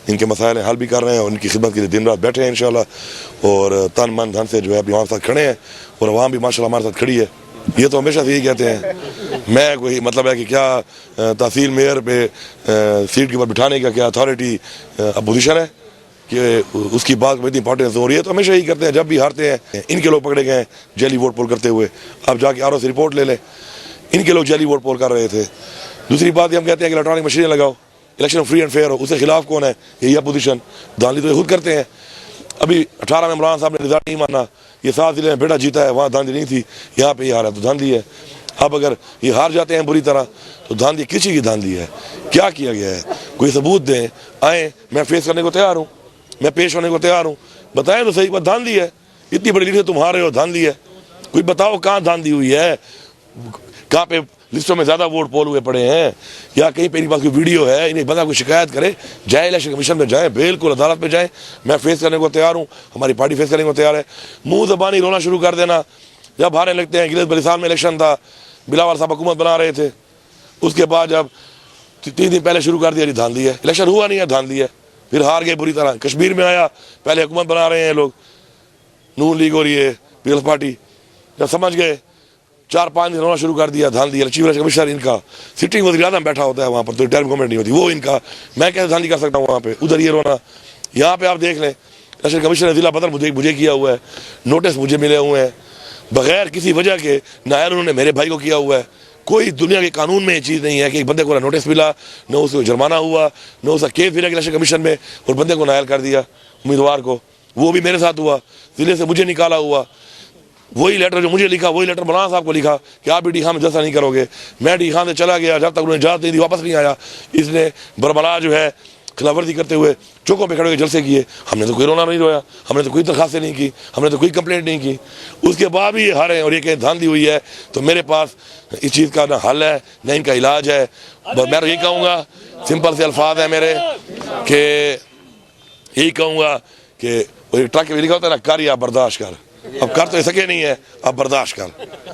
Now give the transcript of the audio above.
इनके मसाइल हल भी कर रहे हैं और इनकी खिदमत के लिए दिन रात बैठे हैं इंशाल्लाह और तन मन धन से जो है अभी हमारे साथ खड़े हैं और वहाँ भी माशाल्लाह हमारे साथ खड़ी है। ये तो हमेशा से यही कहते हैं, मैं कोई मतलब है कि क्या तहसील मेयर पे सीट के ऊपर बिठाने का क्या अथॉरिटी अपोजिशन है कि उसकी बात में इतनी इंपॉर्टेंस हो रही है। तो हमेशा यही करते हैं, जब भी हारते हैं इनके लोग पकड़े गए हैं जैली वोट पोल करते हुए। अब जाके आर ओ से रिपोर्ट ले लें, इनके लोग जैली वोट पोल कर रहे थे। दूसरी बात हम कहते हैं कि इलेक्ट्रॉनिक मशीनें लगाओ, इलेक्शन फ्री एंड फेयर हो, उसके खिलाफ कौन है? यही अपोजिशन। धांधली तो ये खुद करते हैं। अभी 18 में इमरान साहब ने रिजल्ट नहीं माना, ये 7 जिले में बेटा जीता है, वहाँ धांधली नहीं थी, यहाँ पे ये हारा तो धांधली है। अब अगर ये हार जाते हैं बुरी तरह तो धांधली किसी की धांधली है? क्या किया गया है? कोई सबूत दें, आए, मैं फेस करने को तैयार हूँ, मैं पेश होने को तैयार हूँ। बताएं तो सही, बात धांधली है। इतनी बड़ी लीड तुम हार रहे हो, धांधली है। कोई बताओ कहाँ धांधली हुई है, कहाँ पे लिस्टों में ज़्यादा वोट पोल हुए पड़े हैं, या कहीं पे इनके पास कोई वीडियो है? इन्हें बंदा कोई शिकायत करे, जाए इलेक्शन कमीशन में जाए, बिल्कुल अदालत में जाए। मैं फेस करने को तैयार हूँ, हमारी पार्टी फेस करने को तैयार है। मुंह ज़बानी रोना शुरू कर देना जब हारने लगते हैं। गिलस बलिस्तान में इलेक्शन था, बिलावल साहब हुकूमत बना रहे थे, उसके बाद जब 3 दिन पहले शुरू कर दिया धांधली है, इलेक्शन हुआ नहीं है, धांधली है, फिर हार गए बुरी तरह। कश्मीर में आया, पहले हुकूमत बना रहे हैं लोग, नून लीग हो रही है, पीपल्स पार्टी, जब समझ गए 4-5 दिन होना शुरू कर दिया, धांधली। चीफ इलेक्शन कमिश्नर इनका सिटिंग वज़ीर आज़म बैठा होता है वहाँ पर, तो टर्म गवर्नमेंट नहीं होती, वो इनका, मैं कैसे धांधली कर सकता हूँ वहाँ पे? उधर ये रोना, यहाँ पे आप देख लें, इलेक्शन कमिश्नर जिला बदर मुझे किया हुआ है, नोटिस मुझे मिले हुए हैं बगैर किसी वजह के, नायर उन्होंने मेरे भाई को किया हुआ है। कोई दुनिया के कानून में ये चीज़ नहीं है कि एक बंदे को ना नोटिस मिला, न उसको जुर्माना हुआ, न उसका केस फिर इलेक्शन कमीशन में और बंदे को नायल कर दिया उम्मीदवार को। वो भी मेरे साथ हुआ, जिले से मुझे निकाला हुआ। वही लेटर जो मुझे लिखा, वही लेटर मौलाना साहब को लिखा कि आप भी डी खान में जलसा नहीं करोगे। मैं डी खान से चला गया, जब तक उन्होंने इजाज़त नहीं दी वापस नहीं आया। इसने बरबला जो है खिलाफवर्जी करते हुए चौकों पे खड़े होकर जलसे किए। हमने तो कोई रोना नहीं रोया, हमने तो कोई दरखास्तें नहीं की, हमने तो कोई कंप्लेंट नहीं की। उसके बाद भी ये हारे और ये कहीं धांधली हुई है। तो मेरे पास इस चीज़ का ना हल है ना इनका इलाज है। बस मैं तो यही कहूँगा, सिंपल से अल्फाज है मेरे, कि यही कहूँगा कि ट्रक में लिखा होता है ना, कर या बर्दाश्त कर। अब कर तो सके नहीं है, अब बर्दाश्त कर।